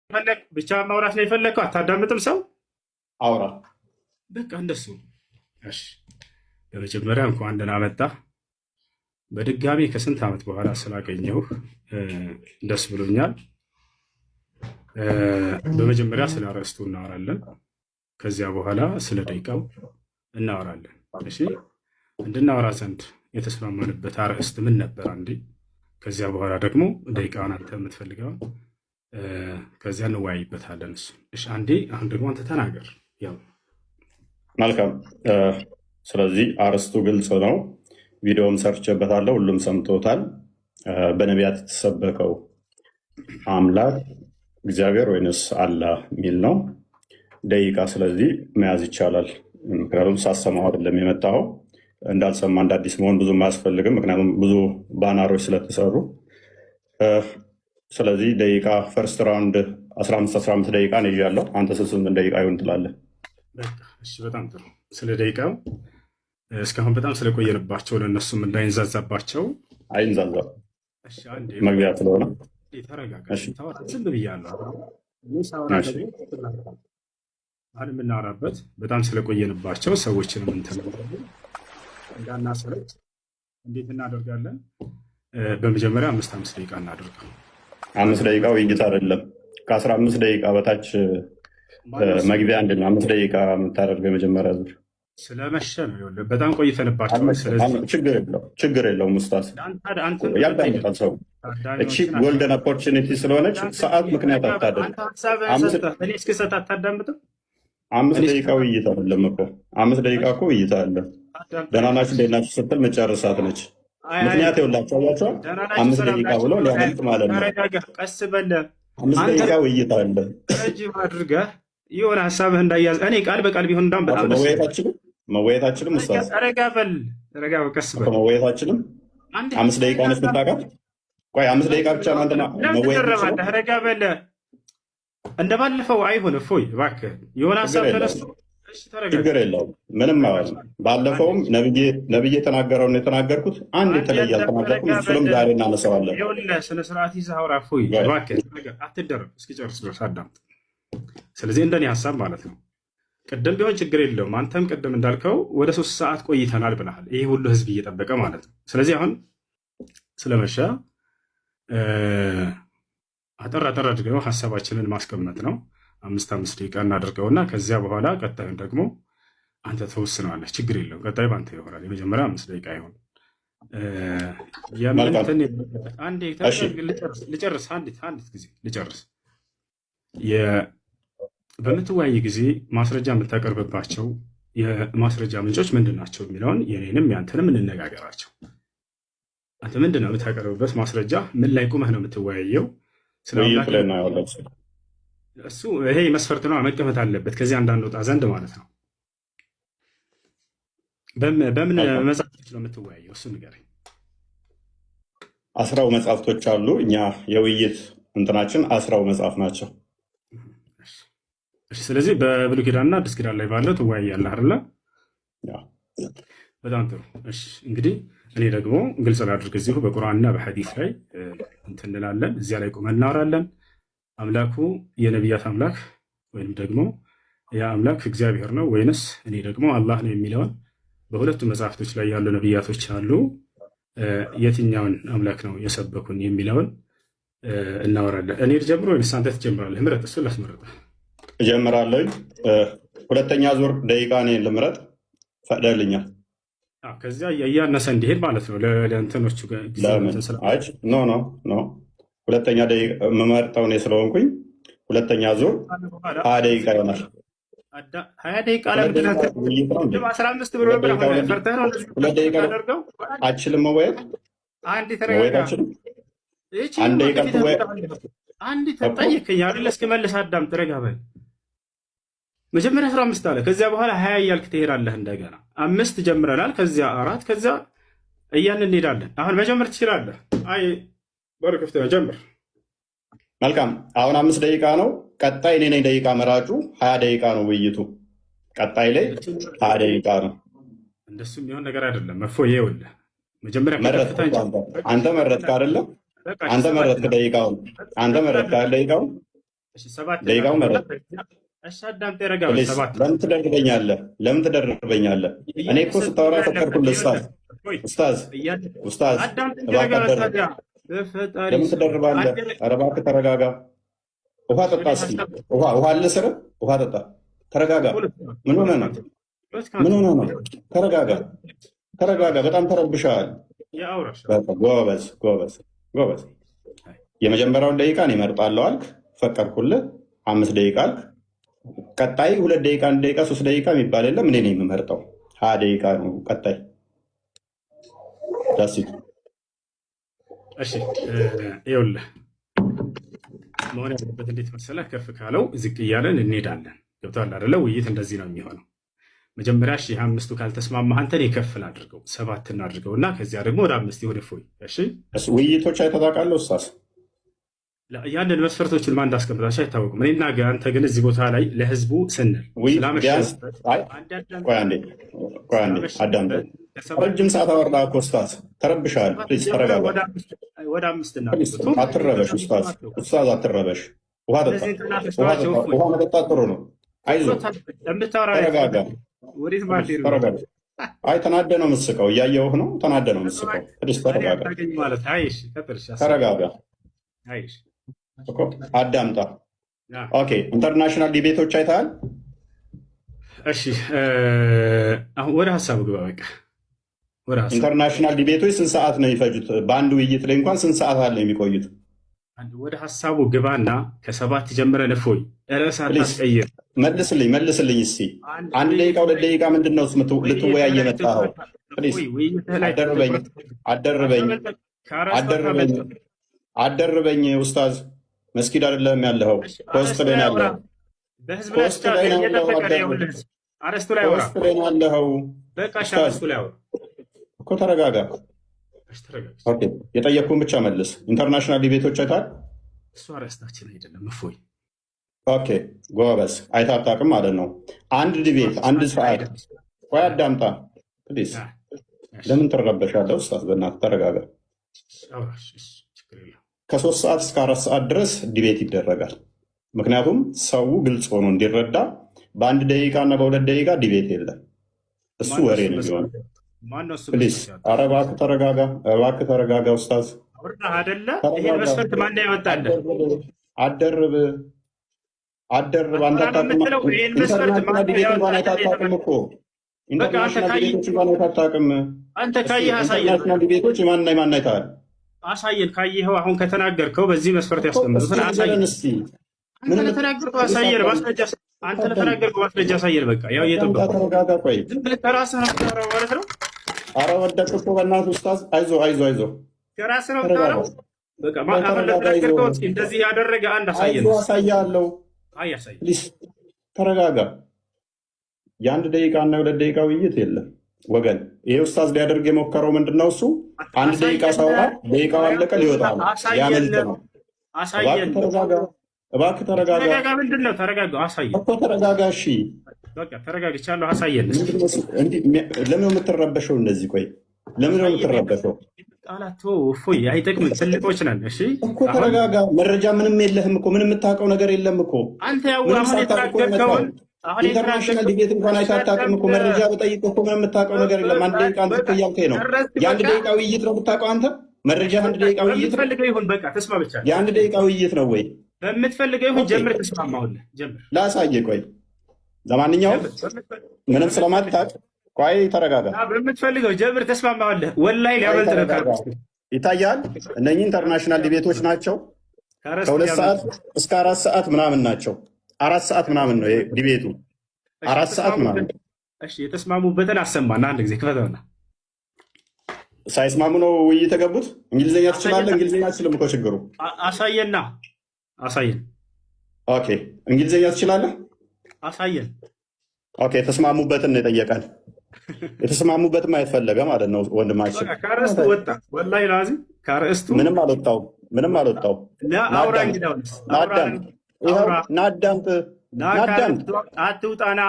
ብቻ ማውራት ነው የፈለግከው? አታዳምጥም ሰው? አውራ። በቃ እንደሱ። እሺ፣ በመጀመሪያ እንኳን ደህና መጣህ። በድጋሚ ከስንት ዓመት በኋላ ስላገኘሁህ ደስ ብሎኛል። በመጀመሪያ ስለ አርዕስቱ እናወራለን። ከዚያ በኋላ ስለ ደቂቃው እናወራለን። እሺ፣ እንድናወራ ዘንድ የተስማማንበት አርዕስት ምን ነበር? አንዴ ከዚያ በኋላ ደግሞ ደቂቃውን አንተ የምትፈልገውን ከዚያ እንወያይበታለን። እሱ እሺ፣ አንዴ አሁን ደግሞ አንተ ተናገር። ያው መልካም። ስለዚህ አርዕስቱ ግልጽ ነው። ቪዲዮም ሰርቼበታለሁ፣ ሁሉም ሰምቶታል። በነቢያት የተሰበከው አምላክ እግዚአብሔር ወይንስ አላህ የሚል ነው። ደቂቃ ስለዚህ መያዝ ይቻላል። ምክንያቱም ሳሰማው አይደለም የመጣኸው። እንዳልሰማ እንደ አዲስ መሆን ብዙም አያስፈልግም፣ ምክንያቱም ብዙ ባናሮች ስለተሰሩ። ስለዚህ ደቂቃ ፈርስት ራውንድ 15 ደቂቃ ነው ይዣለሁ። አንተ 8 ደቂቃ ይሆን ትላለህ? እሺ፣ በጣም ጥሩ። ስለ ደቂቃው እስካሁን በጣም ስለቆየንባቸው ለእነሱም እንዳይንዛዛባቸው። አይንዛዛም፣ መግቢያ ስለሆነ ተረጋጋ። ዝም ብያለሁ። አሁን የምናወራበት በጣም ስለቆየንባቸው ሰዎችንም እንትን እንዳናሰለች እንዴት እናደርጋለን? በመጀመሪያ 5 ደቂቃ እናደርጋለን። 5 ደቂቃ ውይይት አይደለም። ከ15 ደቂቃ በታች መግቢያ አንድ ነው። 5 ደቂቃ የምታደርገው የመጀመሪያ ዙር ስለመሸ ነው። በጣም ቆይተንባቸው። ችግር የለውም ኡስታዝ፣ ያዳምጣል ሰው። እቺ ጎልደን ኦፖርቹኒቲ ስለሆነች ሰዓት ምክንያት አታደርግ። እስክሰጥ አታዳምጥም? 5 ደቂቃ ውይይት አይደለም እኮ 5 ደቂቃ እኮ ውይይት አለ። ደህና ናችሁ እንዴት ናችሁ ስትል መጨረሳት ነች። ምክንያት የውላቸው አያቸዋል። 5 ደቂቃ ብሎ ሊያመልጥ ማለት ነው። ቀስ በለ 5 ደቂቃ ውይይት አለ። ረጅም አድርገህ የሆነ ሀሳብህ እንዳያዝ እኔ ቃል በቃል ቢሆን እንዳውም በጣም መወየታችንም ኡስታዝ ረጋ በል ቀስ በል መወየታችንም 5 ደቂቃ ነች የምታውቃት። ቆይ 5 ደቂቃ ብቻ ነው አንተና መወየት። ረጋ በል እንደባለፈው አይሆን። እፎይ እባክህ የሆነ ሀሳብ ተነስቶ ችግር የለውም ምንም ማለት ነው። ባለፈውም ነብዬ የተናገረውን የተናገርኩት አንድ የተለየ አልተናገርኩም። እሱንም ዛሬ እናነሳዋለን። ስነ ስርዓት ይዘህ አውራ። እፎይ እባክህ አትደረግ፣ እስኪጨርስ ድረስ አዳምጥ። ስለዚህ እንደኔ ሀሳብ ማለት ነው ቅድም ቢሆን ችግር የለውም። አንተም ቅድም እንዳልከው ወደ 3 ሰዓት ቆይተናል ብለሃል። ይሄ ሁሉ ህዝብ እየጠበቀ ማለት ነው። ስለዚህ አሁን ስለመሸ አጠር አድርገው ሀሳባችንን ማስቀመጥ ነው። 5 ደቂቃ እናደርገውና ከዚያ በኋላ ቀጣዩን ደግሞ አንተ ተወስነዋለህ። ችግር የለውም። ቀጣዩ በአንተ ይሆናል። የመጀመሪያ 5 ደቂቃ ይሆን ልጨርስ። አንዲት ጊዜ ልጨርስ። በምትወያይ ጊዜ ማስረጃ የምታቀርብባቸው የማስረጃ ምንጮች ምንድን ናቸው የሚለውን የኔንም ያንተንም እንነጋገራቸው። አንተ ምንድን ነው የምታቀርብበት ማስረጃ? ምን ላይ ቁመህ ነው የምትወያየው? እሱ ይሄ መስፈርት ነው፣ መቀመጥ አለበት። ከዚህ እንዳንወጣ ዘንድ ማለት ነው። በምን መጽሐፍቶች ነው የምትወያየው? እሱ ንገረኝ። 10 መጽሐፍቶች አሉ። እኛ የውይይት እንትናችን 10 መጽሐፍ ናቸው። ስለዚህ በብሉይ ኪዳንና አዲስ ኪዳን ላይ ባለው ትወያያለህ አይደለ? በጣም ጥሩ። እሺ እንግዲህ እኔ ደግሞ ግልጽ ላድርግ፣ እዚሁ በቁርአንና በሐዲስ ላይ እንትን እንላለን። እዚያ ላይ ቁመን እናወራለን። አምላኩ የነቢያት አምላክ ወይም ደግሞ ያ አምላክ እግዚአብሔር ነው ወይንስ እኔ ደግሞ አላህ ነው የሚለውን በሁለቱ መጽሐፍቶች ላይ ያሉ ነቢያቶች አሉ። የትኛውን አምላክ ነው የሰበኩን የሚለውን እናወራለን። እኔ ልጀምር ወይንስ አንተ ትጀምራለህ? ምረጥ። እሱ ላስመርጠህ እጀምራለሁ። 2ኛ ዙር ደቂቃ እኔን ልምረጥ ፈቅደልኛል። ከዚያ እያነሰ እንዲሄድ ማለት ነው። ለእንትኖቹ ኖ 2ኛ ደቂቃ የምመርጠው እኔ ስለሆንኩኝ 2ኛ ዙር 20 ደቂቃ ይሆናል። 20 ደቂቃ ለምንድን 15 ብሎ ፈርተህ ነው? 2 ደቂቃ አችልም መወየት አችልም። አንድ ደቂቃ አንዲት ጠየቀኝ አይደለ? እስክመልስ አዳምጥ፣ ረጋ በል። መጀመሪያ 15 አለ፣ ከዚያ በኋላ 20 እያልክ ትሄዳለህ። እንደገና 5 ጀምረናል፣ ከዚያ 4፣ ከዚያ እያልን እንሄዳለን። አሁን መጀመር ትችላለህ። አይ በር ክፍት ነው፣ ጀምር። መልካም። አሁን 5 ደቂቃ ነው። ቀጣይ እኔ ነኝ ደቂቃ መራጩ። 20 ደቂቃ ነው ውይይቱ። ቀጣይ ላይ 20 ደቂቃ ነው። እንደሱ የሚሆን ነገር አይደለም። እፎይ ይኸውልህ፣ መጀመሪያ አንተ መረጥክ አይደለም? አንተ መረጥክ ደቂቃውን። ደቂቃው መረጥ። ለምን ትደርበኛለህ? ለምን ትደርበኛለህ? እኔ እኮ ስታወራ ፈቀድኩልህ። ኡስታዝ ለምን ትደርባለህ? ኧረ እባክህ ተረጋጋ። ውሃ ጠጣ እስኪ። ውሃ አለ ስርህ? ውሃ ጠጣ። ተረጋጋ። ምን ሆነህ ነው? ምን ሆነህ ነው? ተረጋጋ። በጣም ተረብሻል። ጎበዝ። የመጀመሪያውን ደቂቃ እኔ እመርጣለሁ አልክ፣ ፈቀድኩልህ። 5 ደቂቃ አልክ። ቀጣይ 2 ደቂቃ፣ 1 ደቂቃ፣ 3 ደቂቃ የሚባል የለም። እኔ ነኝ የምመርጠው። 20 ደቂቃ ነው ቀጣይ። ዳሲት እሺ፣ ይኸውልህ መሆን ያለበት እንዴት መሰለህ? ከፍ ካለው ዝቅ እያለን እንሄዳለን። ገብቶሃል አይደለ? ውይይት እንደዚህ ነው የሚሆነው። መጀመሪያ 5ቱ ካልተስማማህ አንተን የከፍል አድርገው 7 እናድርገው እና ከዚያ ደግሞ ወደ 5 ወደ ፎይ። እሺ፣ ውይይቶች አይተጣቃለሁ ኡስታዝ። ያንን መስፈርቶችን ማን እንዳስቀምጣቸው አይታወቅም። እኔና አንተ ግን እዚህ ቦታ ላይ ለህዝቡ ስንል ረጅም ሰዓት አወራ እኮ ኡስታዝ። ተረብሻል። ተረጋጋ። ወደ 5 አትረበሽ ኡስታዝ፣ አትረበሽ። ውሃ መጠጣት ጥሩ ነው። አይዞህ፣ ተረጋጋ። አይ ተናደ ነው የምትስቀው፣ እያየሁህ ነው። ተናደ ነው የምትስቀው። ተረጋጋ። አዳምጣ። ኦኬ፣ ኢንተርናሽናል ዲቤቶች አይተሃል? እሺ፣ አሁን ወደ ሀሳቡ ግባ። በቃ ኢንተርናሽናል ዲቤቶች ስንት ሰዓት ነው የሚፈጁት? በአንድ ውይይት ላይ እንኳን ስንት ሰዓት አለ የሚቆዩት? ወደ ሀሳቡ ግባና ከ7 ጀምረን እፎይ። ርዕስ አታስቀይር። መልስልኝ እስኪ 1 ደቂቃ 2 ደቂቃ ምንድን ነው ልትወያይ የመጣኸው? አደርበኝ ኡስታዝ። መስጊድ አይደለም ያለኸው፣ ፖስት ላይ ነው ያለኸው። እኮ ተረጋጋ። የጠየቅኩህን ብቻ መልስ። ኢንተርናሽናል ዲቤቶች አይተሃል? እሱ አርዕስታችን አይደለም እፎይ። ኦኬ ጎበዝ። አይተህ አታውቅም ማለት ነው። አንድ ዲቤት 1 ሰዓት። ቆይ አዳምጣ ፕሊዝ። ለምን ትረበሻለህ ኡስታዝ? በእናትህ ተረጋጋ። ከ3 ሰዓት እስከ 4 ሰዓት ድረስ ዲቤት ይደረጋል። ምክንያቱም ሰው ግልጽ ሆኖ እንዲረዳ በ1 ደቂቃ እና በ2 ደቂቃ ዲቤት የለም። እሱ ወሬ ነው የሚሆነው። ፕሊዝ ኧረ እባክህ ተረጋጋ ኡስታዝ። አደርብ አንተ ኢንተርናሽናል ዲቤት እንኳን አይታጣቅም እኮ። ኢንተርናሽናል ዲቤቶች እንኳን አይታጣቅም። ኢንተርናሽናል ዲቤቶች የማን አይተሃል? አሳየን። ካየኸው አሁን ከተናገርከው በዚህ መስፈርት ያስቀምጡትን አሳየን። አንተ ለተናገርከው አሳየን። አንተ ለተናገርከው ማስረጃ አሳየን። በቃ ያው እየጠበቁ ተረጋጋ። ቆይ ዝም ብለህ ከራስህ ነው የምታወራው ማለት ነው። ኧረ ወደቅህ እኮ በእናትህ ኡስታዝ። አይዞህ ከራስህ ነው የምታወራው። በቃ አሁን ለተናገርከው እንደዚህ ያደረገ አንድ አሳየን። አሳያለሁ። ፕሊዝ ተረጋጋ። የ1 ደቂቃ እና የ2 ደቂቃ ውይይት የለም ወገን። ይሄ ኡስታዝ ሊያደርግ የሞከረው ምንድን ነው? እሱ 1 ደቂቃ ሳወራ ደቂቃው አለቀ፣ ሊወጣ ነው። ያመልጥ ነው። እባክህ ተረጋጋ። ምንድን ነው? ተረጋጋ። አሳየን እኮ ተረጋጋ። እሺ በቃ ተረጋግቻለሁ። አሳየን። ለምን ነው የምትረበሸው እንደዚህ? ቆይ ለምን ነው የምትረበሸው? ቃላቶ እፎይ አይጠቅምም። ትልቆች ነን። እሺ እኮ ተረጋጋ። መረጃ ምንም የለህም እኮ፣ ምንም የምታውቀው ነገር የለም እኮ አንተ። ያው አሁን የተናገርከውን ኢንተርናሽናል ዲቤት እንኳን አይታጣቅም እኮ። መረጃ በጠይቅ እኮ ምንም የምታውቀው ነገር የለም። 1 ደቂቃ አንተ እኮ እያልከኝ ነው። የ1 ደቂቃ ውይይት ነው የምታውቀው አንተ። መረጃ 1 ደቂቃ ውይይት ፈልገው ይሁን በቃ ተስማ ብቻ። የ1 ደቂቃ ውይይት ነው ወይ? በምትፈልገው ይሁን ጀምር። ተስማማሁልህ። ጀምር። ላሳየህ። ቆይ ለማንኛውም ምንም ስለማታውቅ ቆይ ተረጋጋ። በምትፈልገው ጀምር። ተስማማሁልህ። ወላሂ ሊያበልጥ ነው። ይታያል። እነኚህ ኢንተርናሽናል ዲቤቶች ናቸው። ከ2 ሰዓት እስከ 4 ሰዓት ምናምን ናቸው። 4 ሰዓት ምናምን ነው ዲቤቱ። 4 ሰዓት ምናምን። እሺ የተስማሙበትን አሰማና አንድ ጊዜ ክፈተውና። ሳይስማሙ ነው ውይይት የገቡት። እንግሊዝኛ ትችላለህ? እንግሊዝኛ አትችልም እኮ ችግሩ። አሳየን። ኦኬ እንግሊዝኛ ትችላለህ? አሳየን። ኦኬ የተስማሙበትን ነው የጠየቀን። የተስማሙበትን ማየት ፈለገ ማለት ነው ወንድማችን። ከርዕስቱ ወጣ። ወላሂ ላዚም ከርዕስቱ ምንም አልወጣው። ናዳምጥ። አትውጣና